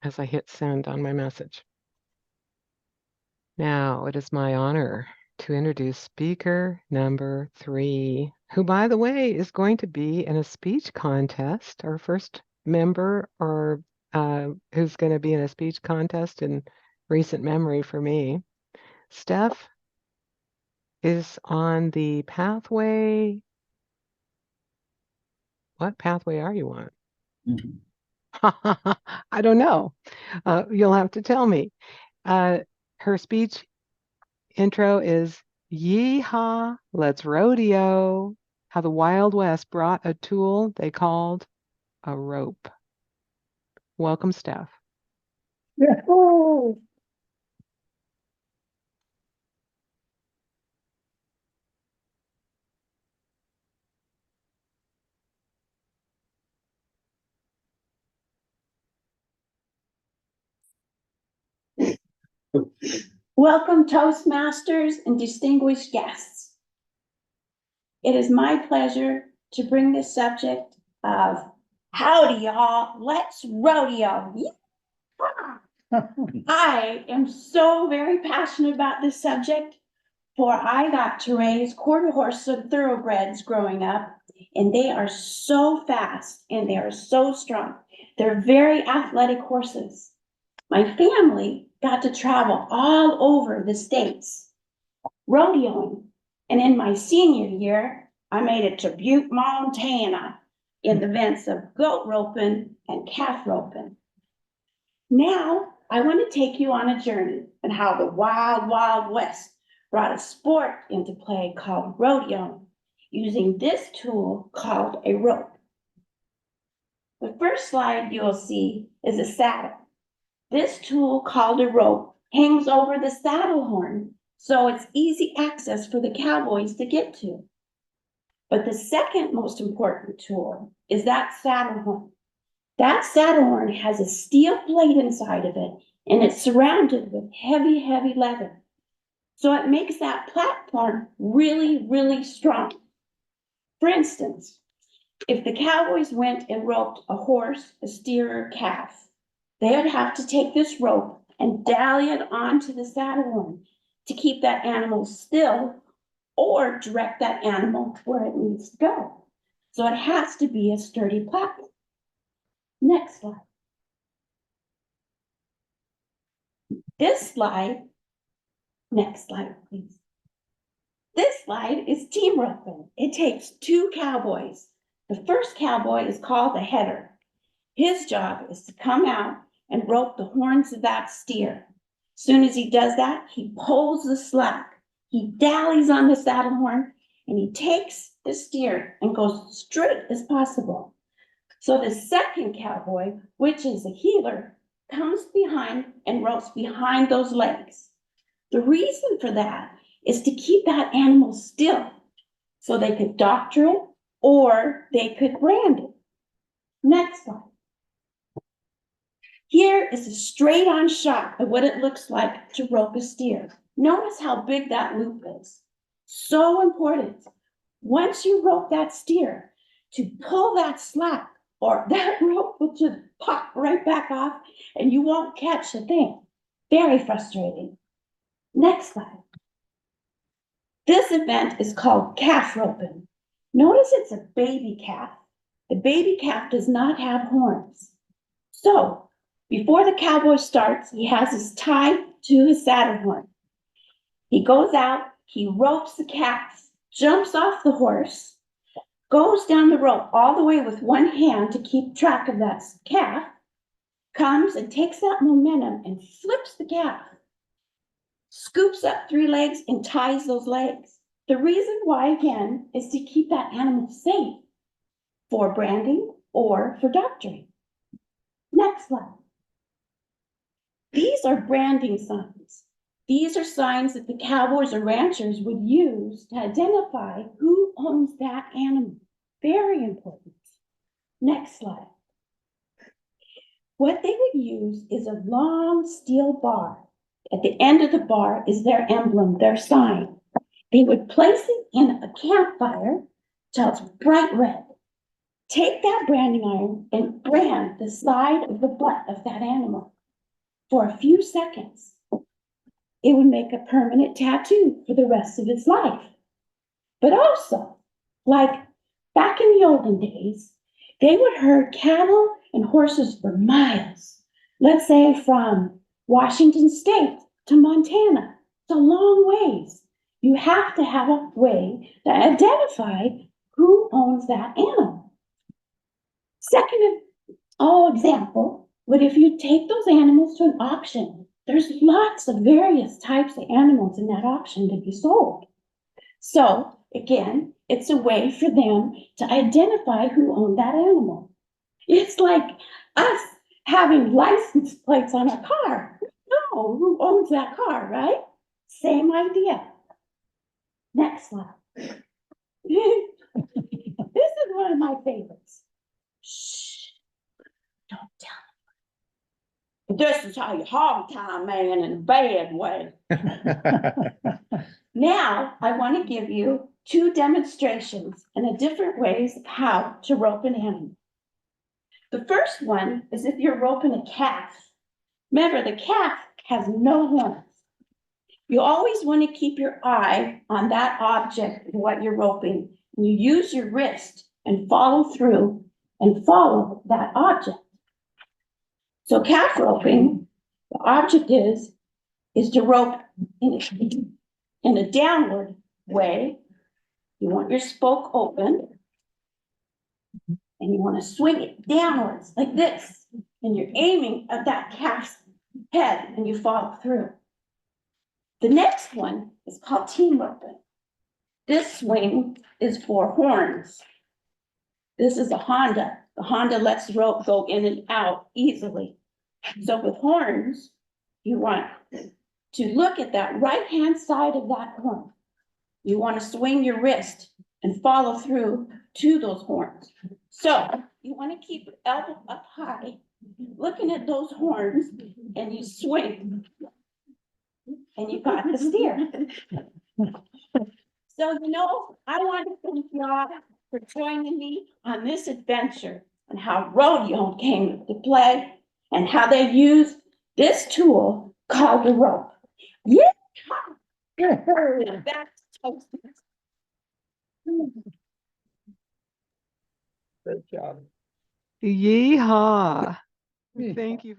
as I hit send on my message. Now it is my honor to introduce speaker number 3, who, by the way, is going to be in a speech contest, our first member or who's going to be in a speech contest in recent memory for me. Steff is on the pathway. What pathway are you on? I don't know. You'll have to tell me. Her speech intro is Yee Hah, let's rodeo. How the Wild West brought a tool they called a rope. Welcome, Steff. Yahoo! Welcome, Toastmasters and distinguished guests. It is my pleasure to bring the subject of howdy, y'all, let's rodeo. I am so very passionate about this subject, for I got to raise quarter horse and thoroughbreds growing up, and they are so fast and they are so strong. They're very athletic horses. My family got to travel all over the states rodeoing. And in my senior year, I made it to Butte, Montana in the events of goat roping and calf roping. Now, I want to take you on a journey on how the wild, wild west brought a sport into play called rodeo, using this tool called a rope. The first slide you'll see is a saddle. This tool, called a rope, hangs over the saddle horn, so it's easy access for the cowboys to get to. But the second most important tool is that saddle horn. That saddle horn has a steel plate inside of it, and it's surrounded with heavy, heavy leather. So it makes that platform really, really strong. For instance, if the cowboys went and roped a horse, a steer, or a calf, they would have to take this rope and dally it onto the saddle horn to keep that animal still or direct that animal where it needs to go. So it has to be a sturdy platform. Next slide. This slide, next slide, please. This slide is team roping. It takes 2 cowboys. The first cowboy is called the header. His job is to come out and rope the horns of that steer. As soon as he does that, he pulls the slack. He dallies on the saddle horn and he takes the steer and goes straight as possible. So the second cowboy, which is a heeler, comes behind and ropes behind those legs. The reason for that is to keep that animal still so they could doctor it or they could brand it. Next slide. Here is a straight on shot of what it looks like to rope a steer. Notice how big that loop is. So important. Once you rope that steer, to pull that slack or that rope will just pop right back off and you won't catch a thing. Very frustrating. Next slide. This event is called calf roping. Notice it's a baby calf. The baby calf does not have horns. So before the cowboy starts, he has his tie to his saddle horn. He goes out, he ropes the calf, jumps off the horse, goes down the rope all the way with one hand to keep track of that calf, comes and takes that momentum and flips the calf, scoops up 3 legs and ties those legs. The reason why, again, is to keep that animal safe for branding or for doctoring. Next slide. These are branding signs. These are signs that the cowboys or ranchers would use to identify who owns that animal. Very important. Next slide. What they would use is a long steel bar. At the end of the bar is their emblem, their sign. They would place it in a campfire till it's bright red. take that branding iron and brand the side of the butt of that animal for a few seconds. It would make a permanent tattoo for the rest of its life. But also, like back in the olden days, they would herd cattle and horses for miles. Let's say from Washington State to Montana. It's a long ways. You have to have a way to identify who owns that animal. Second example, but if you take those animals to an auction, there's lots of various types of animals in that auction to be sold. So again, it's a way for them to identify who owned that animal. It's like us having license plates on a car. No, who owns that car, right? Same idea. Next slide. This is one of my favorites. Shh, don't tell. This is how you hog tie a man in a bad way. Now, I want to give you 2 demonstrations in the different ways of how to rope an animal. The first one is if you're roping a calf. Remember, the calf has no horns. You always want to keep your eye on that object of what you're roping. And you use your wrist and follow through and follow that object. So calf roping, the object is to rope in a downward way. You want your spoke open and you want to swing it downwards like this. And you're aiming at that calf's head and you follow through. The next one is called team roping. This swing is for horns. This is a Honda. The Honda lets the rope go in and out easily. So with horns, you want to look at that right-hand side of that horn. You want to swing your wrist and follow through to those horns. So you want to keep your elbow up high, looking at those horns, and you swing. And you got the steer. So, I want to thank y'all for joining me on this adventure and how rodeo came to play and how they used this tool called the rope. Yeah. That's toasted. Great job. Yee Hah. Thank you.